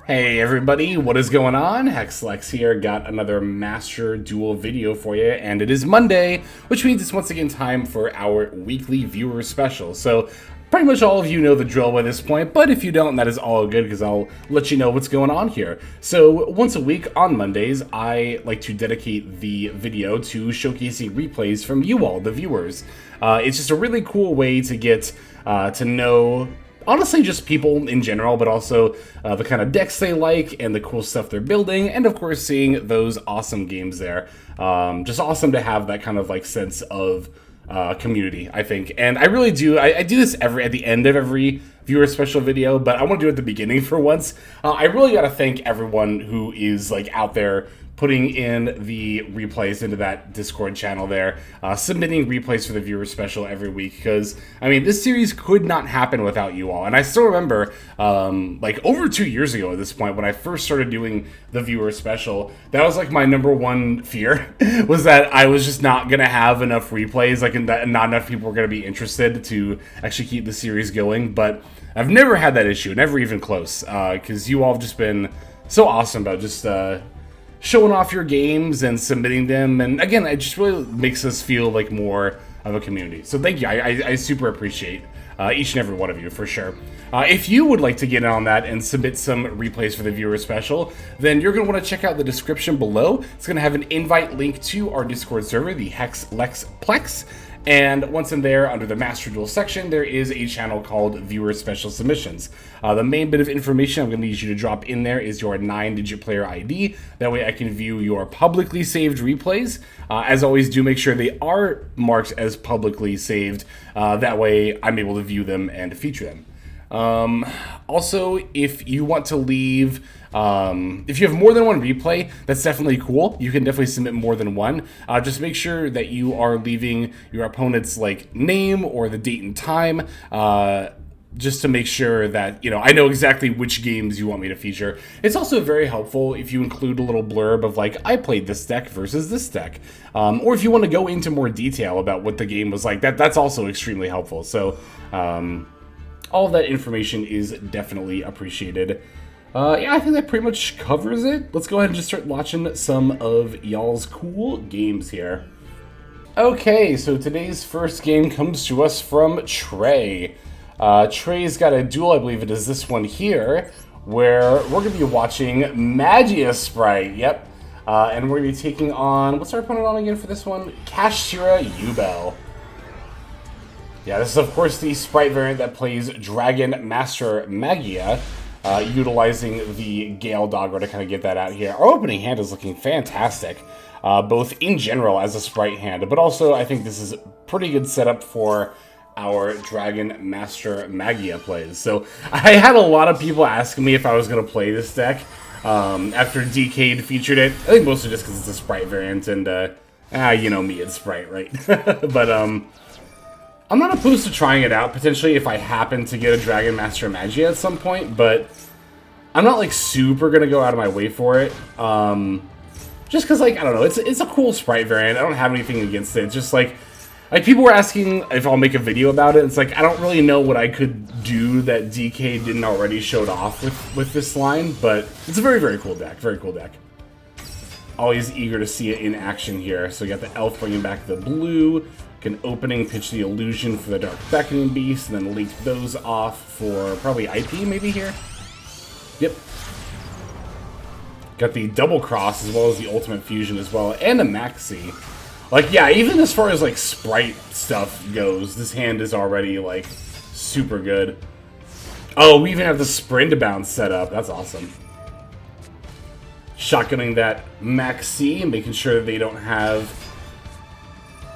Hey everybody, what is going on? Hexlex here, got another Master Duel video for you, and it is Monday, which means it's once again time for our weekly viewer special. So, pretty much all of you know the drill by this point, but if you don't, that is all good because I'll let you know what's going on here. So, once a week on Mondays, I like to dedicate the video to showcasing replays from you all, the viewers. It's just a really cool way to get to know honestly just people in general, but also the kind of decks they like and the cool stuff they're building, and of course seeing those awesome games there. Just awesome to have that kind of like sense of community, I think. And I really do, I do this at the end of every viewer special video, but I want to do it at the beginning for once. I really got to thank everyone who is like out there putting in the replays into that Discord channel there, submitting replays for the viewer special every week, because, I mean, this series could not happen without you all. And I still remember, like, over 2 years ago at this point, when I first started doing the viewer special, that was, like, my number one fear, was that I was just not going to have enough replays, like, and that not enough people were going to be interested to actually keep the series going. But I've never had that issue, never even close, because you all have just been so awesome about just showing off your games and submitting them, and again, it just really makes us feel like more of a community. So thank you, I super appreciate each and every one of you, for sure. If you would like to get in on that and submit some replays for the viewer special, then you're going to want to check out the description below. It's going to have an invite link to our Discord server, the Hexlexplex. And once in there, under the Master Duel section, there is a channel called Viewer Special Submissions. The main bit of information I'm going to need you to drop in there is your 9-digit player ID. That way I can view your publicly saved replays. As always, do make sure they are marked as publicly saved. That way I'm able to view them and feature them. Also, if you want to leave, if you have more than one replay, that's definitely cool. You can definitely submit more than one. Just make sure that you are leaving your opponent's like name or the date and time, just to make sure that, you know, I know exactly which games you want me to feature. It's also very helpful if you include a little blurb of like, I played this deck versus this deck. Or if you want to go into more detail about what the game was like, that's also extremely helpful. So, all of that information is definitely appreciated. Yeah, I think that pretty much covers it. Let's go ahead and just start watching some of y'all's cool games here. Okay, so today's first game comes to us from Trey. Trey's got a duel, I believe it is this one here, where we're going to be watching Magia Sprite. Yep. And we're going to be taking on, what's our opponent on again for this one? Kashira Yubel. Yeah, this is of course the Sprite variant that plays Dragon Master Magia, utilizing the Gale Dogger to kind of get that out here. Our opening hand is looking fantastic, both in general as a Sprite hand, but also I think this is a pretty good setup for our Dragon Master Magia plays. So I had a lot of people asking me if I was going to play this deck after DK featured it. I think mostly just because it's a Sprite variant and, you know me, it's Sprite, right? But, I'm not opposed to trying it out, potentially, if I happen to get a Dragon Master Magia at some point, but I'm not, like, super gonna go out of my way for it. Just because, like, I don't know, it's a cool Sprite variant. I don't have anything against it. It's just, like, people were asking if I'll make a video about it. It's like, I don't really know what I could do that DK didn't already showed off with this line, but it's a very, very cool deck. Very cool deck. Always eager to see it in action here. So we got the Elf bringing back the blue. An opening, pitch the illusion for the Dark Beckoning Beast, and then link those off for probably IP maybe here. Yep. Got the double cross as well as the ultimate fusion as well, and a maxi. Like, yeah, even as far as like Sprite stuff goes, this hand is already like super good. Oh, we even have the sprint bounce set up. That's awesome. Shotgunning that maxi, making sure that they don't have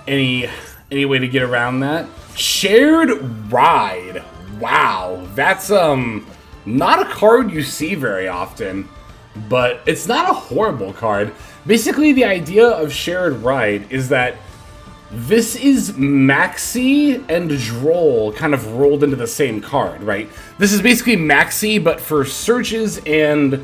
any way to get around that. Shared Ride. Wow, that's not a card you see very often, but it's not a horrible card. Basically, the idea of Shared Ride is that this is Maxi and Droll kind of rolled into the same card, right? This is basically Maxi, but for searches and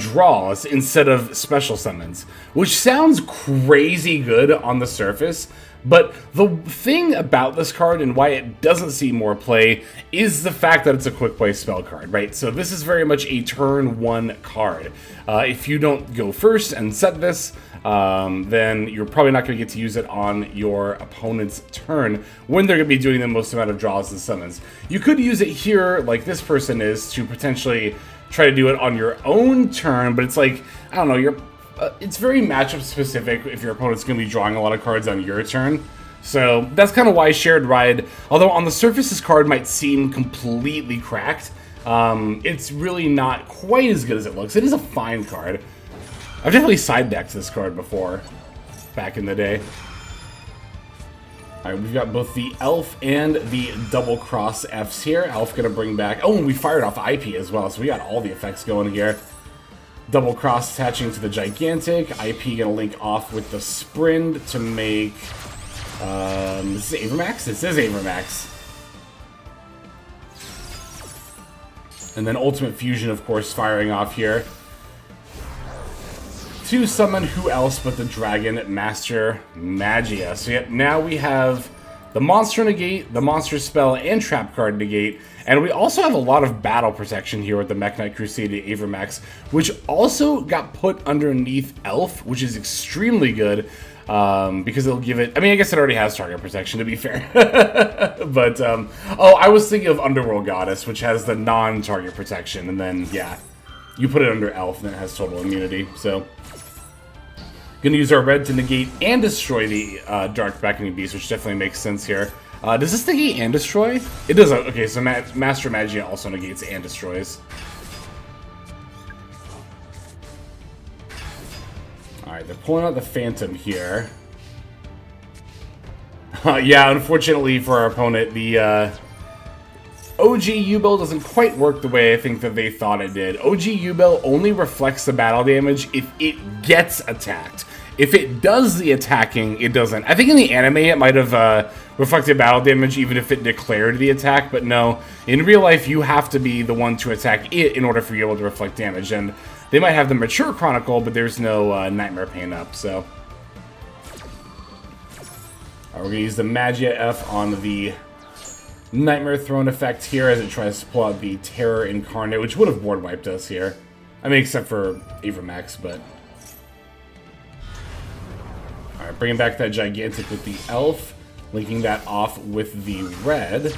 draws instead of special summons, which sounds crazy good on the surface, But the thing about this card and why it doesn't see more play is the fact that it's a quick play spell card, right? So this is very much a turn 1 card. If you don't go first and set this, then you're probably not going to get to use it on your opponent's turn when they're going to be doing the most amount of draws and summons. You could use it here, like this person is, to potentially try to do it on your own turn, but it's like, I don't know, it's very matchup specific if your opponent's going to be drawing a lot of cards on your turn. So that's kind of why Shared Ride, although on the surface this card might seem completely cracked, it's really not quite as good as it looks. It is a fine card. I've definitely side decked this card before, back in the day. Alright, we've got both the Elf and the Double Cross Fs here. Elf gonna bring back... Oh, and we fired off IP as well, so we got all the effects going here. Double Cross attaching to the Gigantic. IP gonna link off with the Sprint to make... this is Avermax? This is Avermax. And then Ultimate Fusion, of course, firing off here. To summon who else but the Dragon Master Magia. So yep, now we have the Monster Negate, the Monster Spell, and Trap Card Negate. And we also have a lot of battle protection here with the Mech Knight Crusader Avermax, which also got put underneath Elf, which is extremely good. Because it'll give it... I mean, I guess it already has target protection, to be fair. But, oh, I was thinking of Underworld Goddess, which has the non-target protection. And then, yeah, you put it under Elf, and it has total immunity. So, gonna use our red to negate and destroy the Dark Beckoning Beast, which definitely makes sense here. Does this negate and destroy? It does. Okay, so Master Magia also negates and destroys. Alright, they're pulling out the Phantom here. Yeah, unfortunately for our opponent, the OG Yubel doesn't quite work the way I think that they thought it did. OG Yubel only reflects the battle damage if it gets attacked. If it does the attacking, it doesn't. I think in the anime it might have reflected battle damage even if it declared the attack, but no. In real life, you have to be the one to attack it in order for you able to reflect damage, and they might have the Mature Chronicle, but there's no Nightmare Pain up, so... We're going to use the Magia F on the Nightmare Throne effect here as it tries to pull out the Terror Incarnate, which would have board wiped us here. I mean, except for Avermax, but... Alright, bringing back that Gigantic with the Elf, linking that off with the red.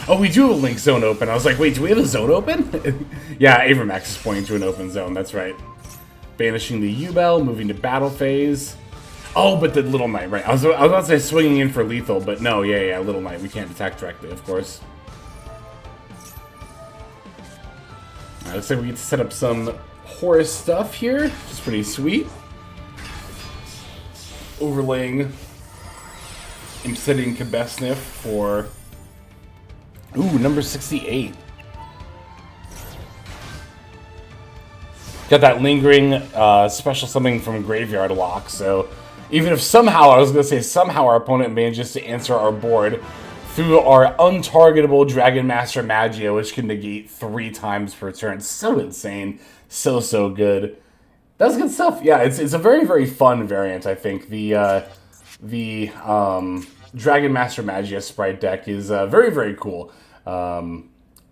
Oh, we do have a Link Zone open. I was like, wait, do we have a zone open? Yeah, Avermax is pointing to an open zone, that's right. Banishing the Yubel, moving to battle phase. Oh, but the Little Knight, right. I was about to say swinging in for lethal, but no, yeah, Little Knight. We can't attack directly, of course. Alright, looks like we get to set up some Horus stuff here, which is pretty sweet. Overlaying Obsidian Kabesnif for... Ooh, number 68. Got that lingering special something from Graveyard Lock, so even if somehow, I was going to say somehow our opponent manages to answer our board through our untargetable Dragon Master Magia, which can negate 3 times per turn. So insane. So good. That's good stuff. Yeah, it's a very, very fun variant, I think. The Dragon Master Magia Sprite deck is very, very cool.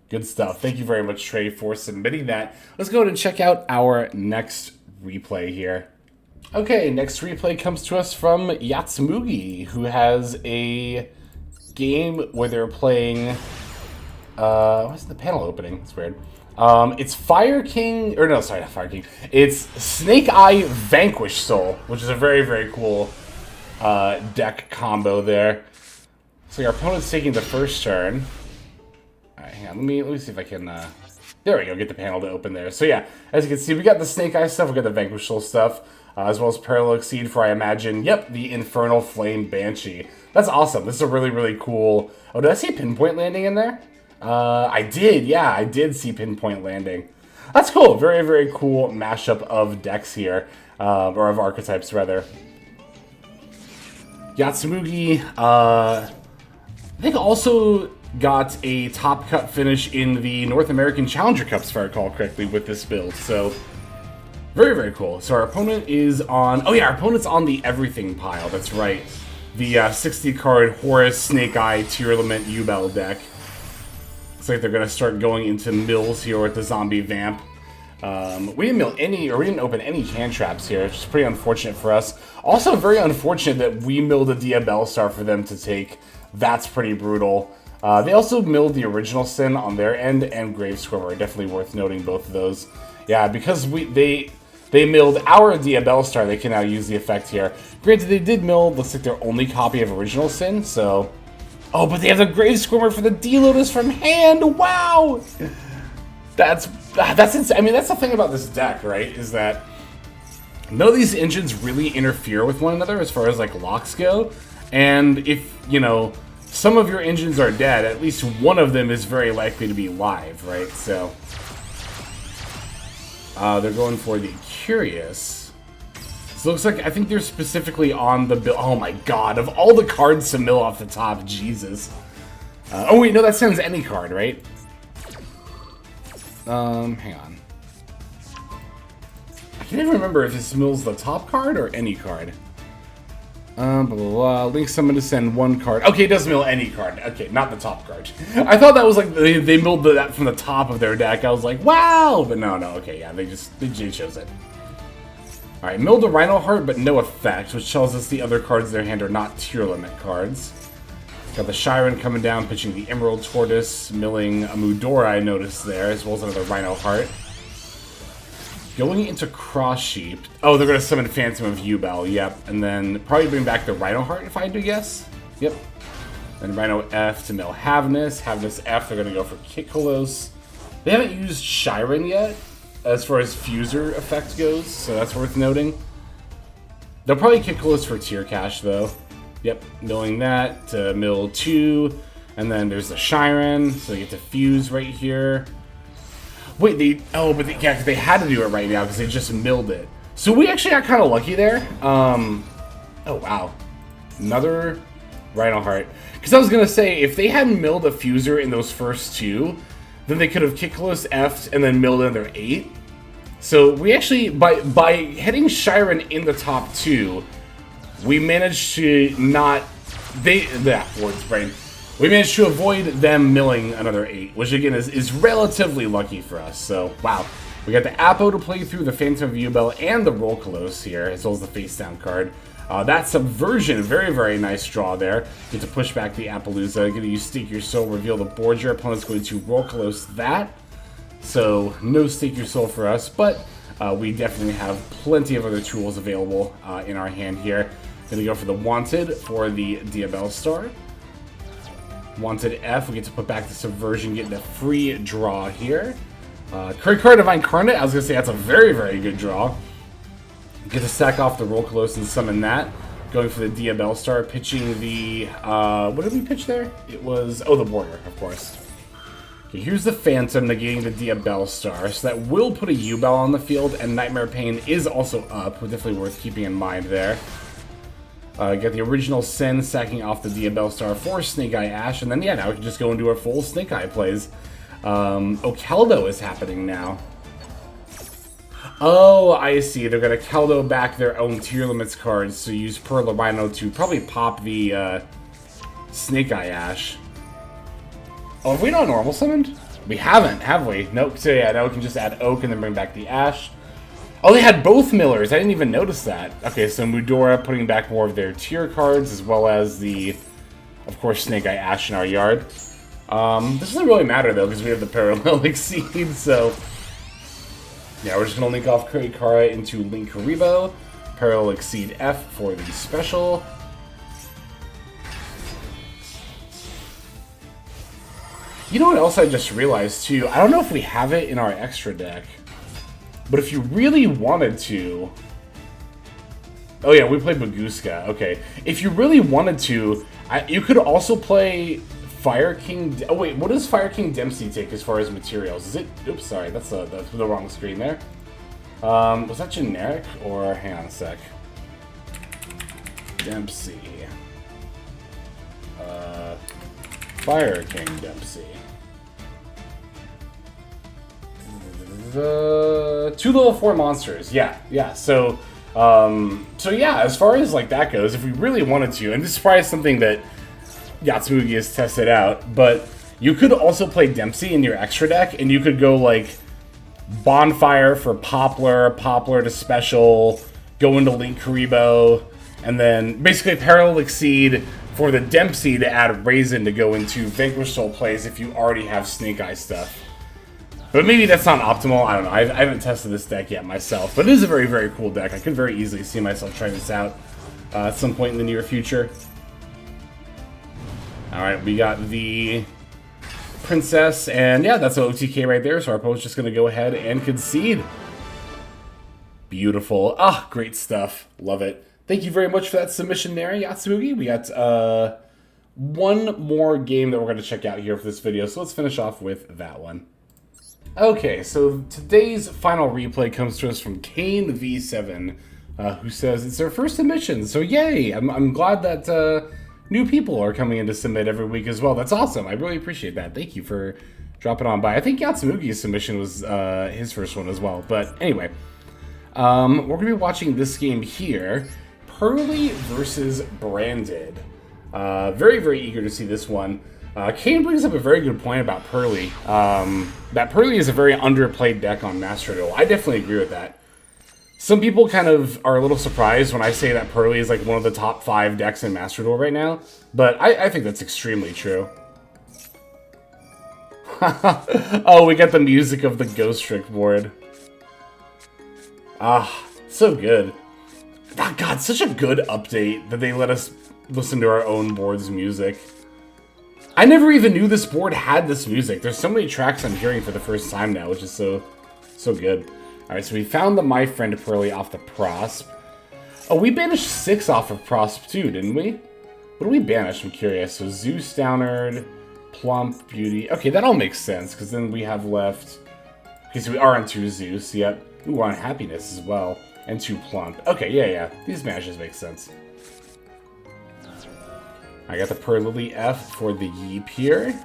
Good stuff. Thank you very much, Trey, for submitting that. Let's go ahead and check out our next replay here. Okay, next replay comes to us from Yatsumugi, who has a game where they're playing... what's the panel opening? It's weird. It's Fire King... Or no, sorry, not Fire King. It's Snake Eye Vanquish Soul, which is a very, very cool deck combo there. So your opponent's taking the first turn. Alright, hang on. Let me see if I can... there we go, get the panel to open there. So yeah, as you can see, we got the Snake Eye stuff, we got the Vanquish Soul stuff, as well as Parallel Exceed for, I imagine, yep, the Infernal Flame Banshee. That's awesome. This is a really, really cool... Oh, did I see Pinpoint Landing in there? I did, yeah, I did see Pinpoint Landing. That's cool. Very, very cool mashup of decks here, or of archetypes, rather. Yatsumugi, I think also got a top cut finish in the North American Challenger Cups, if I recall correctly, with this build. So, very, very cool. So our opponent is on... Oh yeah, our opponent's on the everything pile. That's right. the 60 card Horus Snake Eye Tearlament Yubel deck. Looks like they're gonna start going into mills here with the zombie vamp. We didn't mill any, or we didn't open any hand traps here, which is pretty unfortunate for us. Also very unfortunate that we milled a Diabell Star for them to take. That's pretty brutal. They also milled the original Sin on their end and Grave Squirmer. Definitely worth noting both of those. Yeah, because they milled our Diabell Star, they can now use the effect here. Granted, they did mill, looks like their only copy of original Sin, so... Oh, but they have the Grave Squirmer for the D-Lotus from hand! Wow! That's insane. I mean, that's the thing about this deck, right? Is that none of these engines really interfere with one another as far as, like, locks go. And if, you know, some of your engines are dead, at least one of them is very likely to be live, right? So... they're going for the Curious. So it looks like, I think they're specifically on the bill. Oh my god, of all the cards to mill off the top, Jesus. Oh wait, no, that sends any card, right? Hang on. I can't even remember if this mills the top card or any card. Blah, blah, blah. Link summon to send one card. Okay, it does mill any card. Okay, not the top card. I thought that was like they milled that from the top of their deck. I was like, wow! But no, okay, yeah, they chose it. Alright, milled a Rhino Heart, but no effect, which tells us the other cards in their hand are not tier limit cards. Got the Shiren coming down, pitching the Emerald Tortoise, milling a Mudora, I noticed there, as well as another Rhino Heart. Going into Cross Sheep. Oh, they're going to summon Phantom of Yubel, yep. And then probably bring back the Rhino Heart, if I had to guess. Yep. Then Rhino F to mill Havnus. Havnus F, they're going to go for Kitkolos. They haven't used Shiren yet, as far as Fuser effect goes, so that's worth noting. They'll probably Kitkolos for Tier Cash, though. Yep, milling that to mill 2. And then there's the Shiren, so they get to fuse right here. Wait, yeah, because they had to do it right now because they just milled it. So we actually got kind of lucky there. Oh, wow. Another Rhino Heart. Because I was going to say, if they hadn't milled a Fuser in those first two, then they could have Kitkolos F'd and then milled another 8. So we actually, by hitting Shiren in the top 2, we managed to not... Ward's brain. We managed to avoid them milling another 8, which again is relatively lucky for us. So, wow. We got the Apo to play through, the Phantom of Yubel, and the Rolkalos here, as well as the face down card. That Subversion, very, very nice draw there. Get to push back the Appaloosa. Get to use Stake Your Soul, reveal the board. Your opponent's going to Rolkalos that. So, no Stake Your Soul for us, but we definitely have plenty of other tools available in our hand here. Gonna go for the Wanted for the Diabell Star. Wanted F, we get to put back the Subversion, getting a free draw here. Kurikara Divine Incarnate, I was going to say that's a very, very good draw. Get to sack off the Rolkalos and summon that. Going for the Diabell Star, pitching the... what did we pitch there? It was... Oh, the Warrior, of course. Okay, here's the Phantom negating the Diabell Star. So that will put a Yubel on the field, and Nightmare Pain is also up. Definitely worth keeping in mind there. Got the original Sin sacking off the Diabell Star for Snake Eye Ash, and then yeah, now we can just go and do our full Snake Eye plays. Caldo is happening now. Oh, I see. They're gonna Caldo back their own tier limits cards, so use Pearl Rhino to probably pop the Snake Eye Ash. Oh, have we not normal summoned? We haven't, have we? Nope. So yeah, now we can just add Oak and then bring back the Ash. Oh, they had both millers. I didn't even notice that. Okay, so Mudora putting back more of their tier cards, as well as the, of course, Snake Eye Ash in our yard. This doesn't really matter, though, because we have the Parallel Exceed, so... Yeah, we're just going to link off Kurikara into Link Karibo. Parallel Exceed F for the special. You know what else I just realized, too? I don't know if we have it in our extra deck. But if you really wanted to... Oh yeah, we played Baguska. Okay. If you really wanted to, you could also play Fire King... Oh wait, what does Fire King Dempsey take as far as materials? Is it... Oops, sorry, that's the wrong screen there. Was that generic? Or... Hang on a sec. Dempsey. Fire King Dempsey. 2 level 4 monsters. Yeah. So So yeah, as far as like that goes, if we really wanted to, and this is probably something that Yatsugi has tested out, but you could also play Dempsey in your extra deck, and you could go like Bonfire for Poplar, Poplar to special, go into Link Karibo, and then basically Parallel Exceed for the Dempsey to add Raisin to go into Vanquish Soul plays if you already have Snake Eye stuff. But maybe that's not optimal. I don't know. I haven't tested this deck yet myself. But it is a very, very cool deck. I could very easily see myself trying this out at some point in the near future. Alright, we got the Princess. And yeah, that's an OTK right there. So our opponent's just going to go ahead and concede. Beautiful. Ah, great stuff. Love it. Thank you very much for that submission there, Yatsugi. We got one more game that we're going to check out here for this video. So let's finish off with that one. Okay, so today's final replay comes to us from Kane V7, who says it's their first submission. So yay! I'm glad that new people are coming in to submit every week as well. That's awesome. I really appreciate that. Thank you for dropping on by. I think Yatsugi's submission was his first one as well. But anyway, we're going to be watching this game here, Purrely versus Branded. Very, very eager to see this one. Kane brings up a very good point about Purrely. That Purrely is a very underplayed deck on Master Duel. I definitely agree with that. Some people kind of are a little surprised when I say that Purrely is like one of the top 5 decks in Master Duel right now, but I think that's extremely true. Oh, we got the music of the Ghost Trick board. Ah, so good. Oh, God, such a good update that they let us listen to our own board's music. I never even knew this board had this music. There's so many tracks I'm hearing for the first time now, which is so good. Alright, so we found the My Friend Purrely off the Prosp. Oh, we banished 6 off of Prosp too, didn't we? What did we banish? I'm curious. So Zeus, Downard, Plump, Beauty. Okay, that all makes sense, because then we have left... Okay, so we are on 2 Zeus, yep. Ooh, we're on Happiness as well. And 2 Plump. Okay, yeah. These banishes make sense. I got the Purrely F for the Yeep here.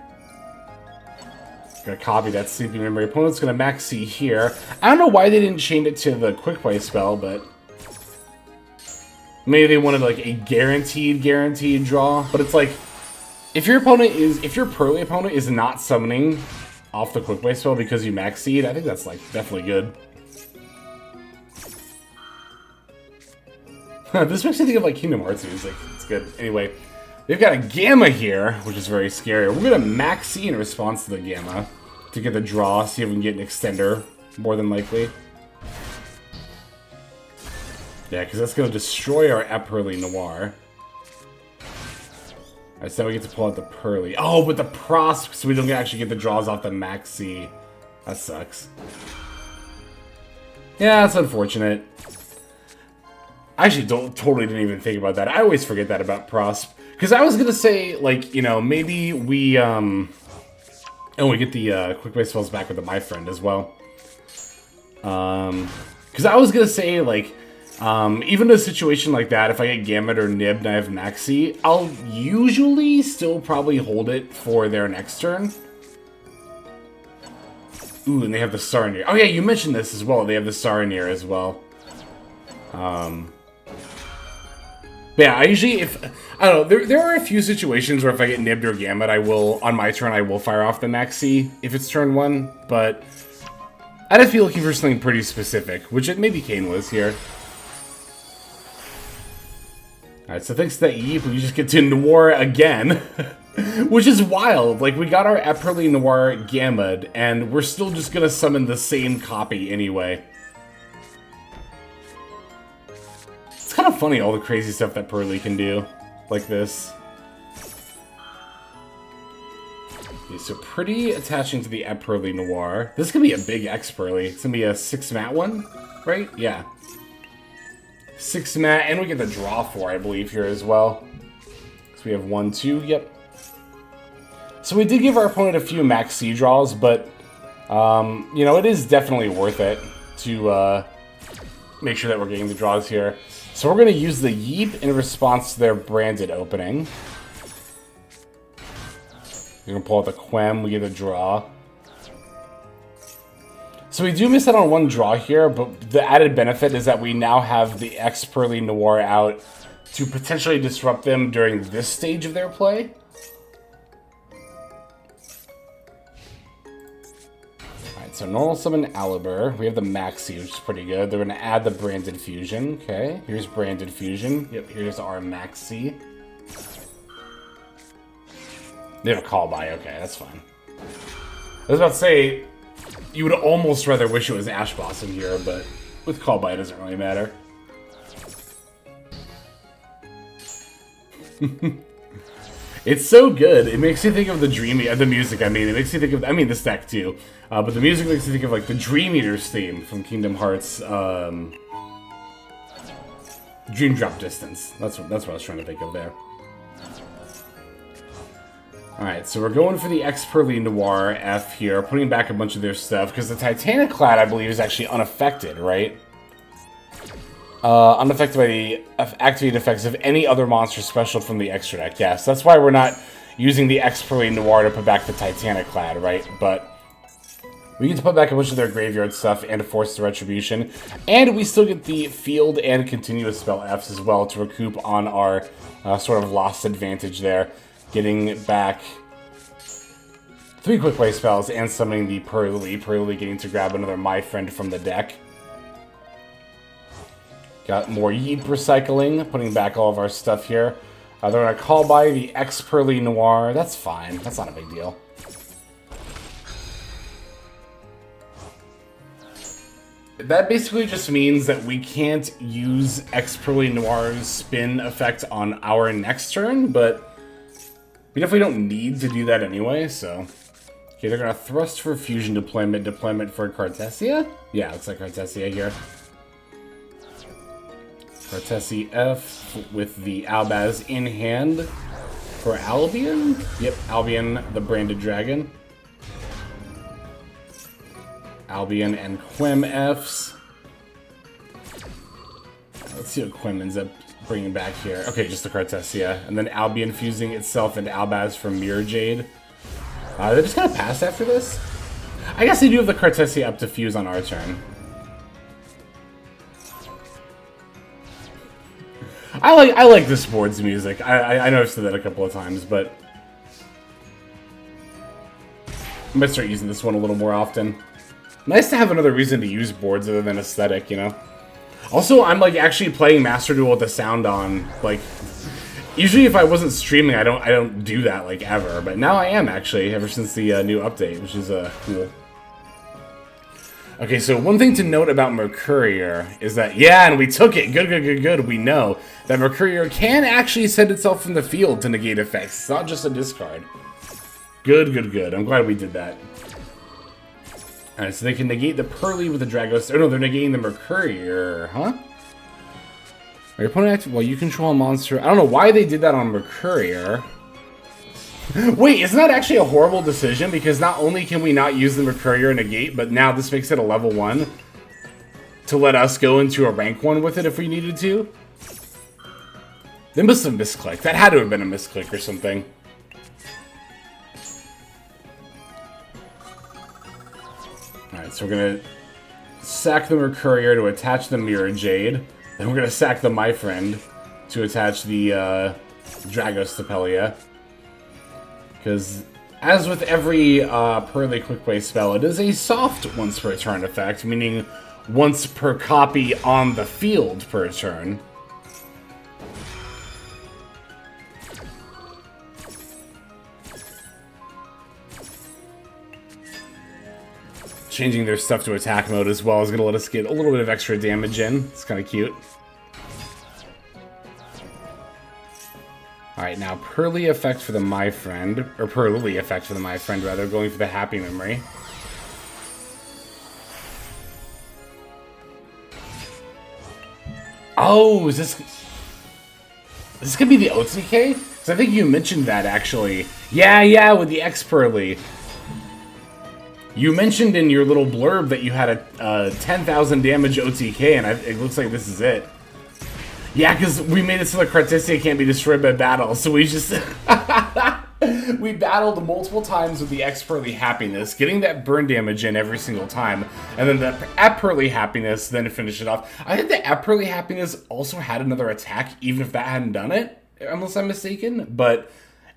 Gonna copy that Sleeping Memory. Opponent's gonna max C here. I don't know why they didn't change it to the Quick Play spell, but maybe they wanted like a guaranteed draw. But it's like, if your Purrely opponent is not summoning off the Quick Play spell because you max seed, I think that's like definitely good. This makes me think of like Kingdom Hearts music. It's good. Anyway. They've got a Gamma here, which is very scary. We're going to max C in response to the Gamma to get the draw, see if we can get an extender, more than likely. Yeah, because that's going to destroy our Purrely Noir. Alright, so now we get to pull out the Purrely. Oh, but the Prosp, so we don't actually get the draws off the max C. That sucks. Yeah, that's unfortunate. I actually totally didn't even think about that. I always forget that about Prosp. Because I was going to say, like, you know, maybe we, and we get the Quick Play spells back with the My Friend as well. Because I was going to say, like, even in a situation like that, if I get Gamut or Nibbed and I have Maxi, I'll usually still probably hold it for their next turn. Ooh, and they have the Saronir. Oh yeah, you mentioned this as well. They have the Saronir as well. But yeah, I usually, I don't know, there are a few situations where if I get Nibbed or Gamut, I will, on my turn, I will fire off the Maxi if it's turn 1, but I'd have to be looking for something pretty specific, which it maybe Kane was here. Alright, so thanks to that Yeep, we just get to Noir again, which is wild. Like, we got our Purrely Noir Gamut, and we're still just gonna summon the same copy anyway. It's kind of funny, all the crazy stuff that Purrely can do, like this. Okay, so pretty attaching to the Purrely Noir. This could be a big X Purrely. It's gonna be a 6-mat one, right? Yeah. 6-mat, and we get the draw 4, I believe, here as well. So we have 1, 2, yep. So we did give our opponent a few max C draws, but, you know, it is definitely worth it to make sure that we're getting the draws here. So we're going to use the Yeep in response to their Branded opening. We're going to pull out the Quem, we get a draw. So we do miss out on one draw here, but the added benefit is that we now have the Purrely Noir out to potentially disrupt them during this stage of their play. Alright, so normal summon Alibur. We have the Maxi, which is pretty good. They're going to add the Branded Fusion. Okay, here's Branded Fusion. Yep, here's our Maxi. They have a call by. Okay, that's fine. I was about to say, you would almost rather wish it was Ash Blossom here, but with call by it doesn't really matter. It's so good. It makes you think of the the music. I mean, it makes you think of. I mean, this deck too, but the music makes you think of like the Dream Eater's theme from Kingdom Hearts. Dream Drop Distance. That's what I was trying to think of there. Alright, so we're going for the Purrely Noir F here, putting back a bunch of their stuff, because the Titanic Clad, I believe, is actually unaffected, right? Unaffected by the activated effects of any other monster special from the extra deck, yes. That's why we're not using the Purrely Noir to put back the Titanic Clad, right? But we get to put back a bunch of their graveyard stuff and to force the Retribution. And we still get the Field and Continuous Spell Fs as well to recoup on our sort of lost advantage there. Getting back 3 quick play spells and summoning the Purrely. Purrely getting to grab another My Friend from the deck. Got more Yeep recycling, putting back all of our stuff here. They're going to call by the Purrely Noir. That's fine. That's not a big deal. That basically just means that we can't use Purrely Noir's spin effect on our next turn, but we definitely don't need to do that anyway, so. Okay, they're going to thrust for fusion deployment for Cartesia? Yeah, looks like Cartesia here. Cartesia F with the Albaz in hand for Albion. Yep, Albion, the Branded Dragon. Albion and Quim Fs. Let's see what Quim ends up bringing back here. Okay, just the Cartesia. And then Albion fusing itself into Albaz from Mirror Jade. They're just gonna pass after this? I guess they do have the Cartesia up to fuse on our turn. I like this board's music. I know I've said that a couple of times, but I might start using this one a little more often. Nice to have another reason to use boards other than aesthetic, you know? Also, I'm like actually playing Master Duel with the sound on. Like, usually if I wasn't streaming, I don't do that like ever. But now I am actually, ever since the new update, which is cool. Okay, so one thing to note about Mercurier is that, yeah, and we took it. Good. We know that Mercurier can actually send itself from the field to negate effects. It's not just a discard. Good. I'm glad we did that. Alright, so they can negate the Purrely with the Dragos. Oh no, they're negating the Mercurier, huh? Are your opponent active while you control a monster? I don't know why they did that on Mercurier. Wait, isn't that actually a horrible decision? Because not only can we not use the Mercurier negate, but now this makes it a level 1 to let us go into a rank 1 with it if we needed to. They must have misclicked. That had to have been a misclick or something. Alright, so we're going to sack the Mercurier to attach the Mirror Jade. Then we're going to sack the My Friend to attach the Dragos Stapelia. Because, as with every Purrely quick play spell, it is a soft once per turn effect, meaning once per copy on the field per turn. Changing their stuff to attack mode as well is going to let us get a little bit of extra damage in. It's kind of cute. Alright, now Purrely effect for the My Friend, or Purrely effect for the My Friend, rather, going for the Happy Memory. Oh, is this gonna be the OTK? Because I think you mentioned that, actually. Yeah, with the Purrely. You mentioned in your little blurb that you had a 10,000 damage OTK, and it looks like this is it. Yeah, because we made it so the Cartesia can't be destroyed by battle, so we just... We battled multiple times with the Purrely happiness, getting that burn damage in every single time, and then the Purrely happiness then to finish it off. I think the Purrely happiness also had another attack, even if that hadn't done it, unless I'm mistaken. But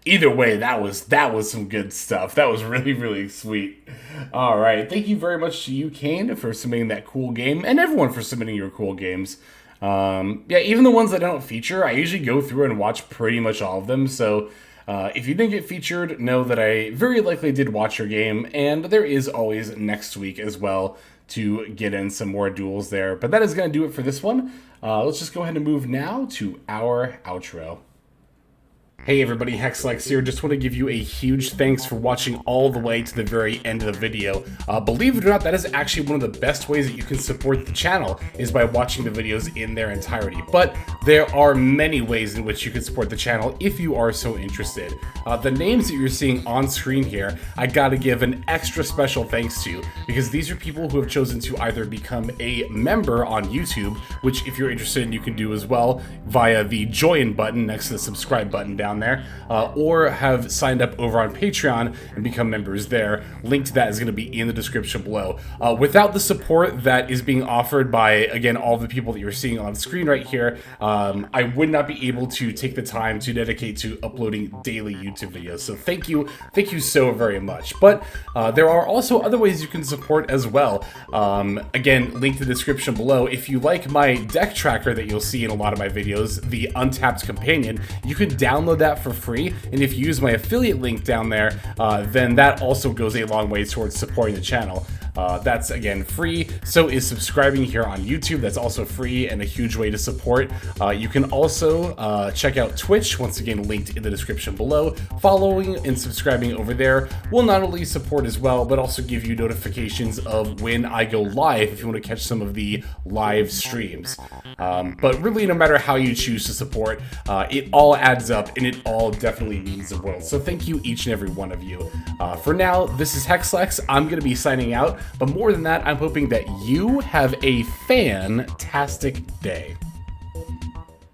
either way, that was some good stuff. That was really, really sweet. All right, thank you very much to you, Kane, for submitting that cool game, and everyone for submitting your cool games. Yeah, even the ones that don't feature, I usually go through and watch pretty much all of them, so if you didn't get featured, know that I very likely did watch your game, and there is always next week as well to get in some more duels there. But that is going to do it for this one. Let's just go ahead and move now to our outro. Hey everybody, Hexlex here. Just want to give you a huge thanks for watching all the way to the very end of the video. Believe it or not, that is actually one of the best ways that you can support the channel, is by watching the videos in their entirety. But there are many ways in which you can support the channel if you are so interested. The names that you're seeing on screen here, I gotta give an extra special thanks to, because these are people who have chosen to either become a member on YouTube, which if you're interested you can do as well via the join button next to the subscribe button down there, or have signed up over on Patreon and become members there. Link to that is going to be in the description below. Without the support that is being offered by, again, all the people that you're seeing on screen right here, I would not be able to take the time to dedicate to uploading daily YouTube videos. So thank you so very much. But there are also other ways you can support as well. Again, link to the description below. If you like my deck tracker that you'll see in a lot of my videos, the Untapped Companion, you can download that for free, and if you use my affiliate link down there, then that also goes a long way towards supporting the channel. That's, again, free. So is subscribing here on YouTube. That's also free and a huge way to support. You can also check out Twitch, once again linked in the description below. Following and subscribing over there will not only support as well, but also give you notifications of when I go live if you want to catch some of the live streams. But really, no matter how you choose to support, it all adds up, and it all definitely means the world. So thank you, each and every one of you. For now, this is Hexlex. I'm going to be signing out. But more than that, I'm hoping that you have a fantastic day.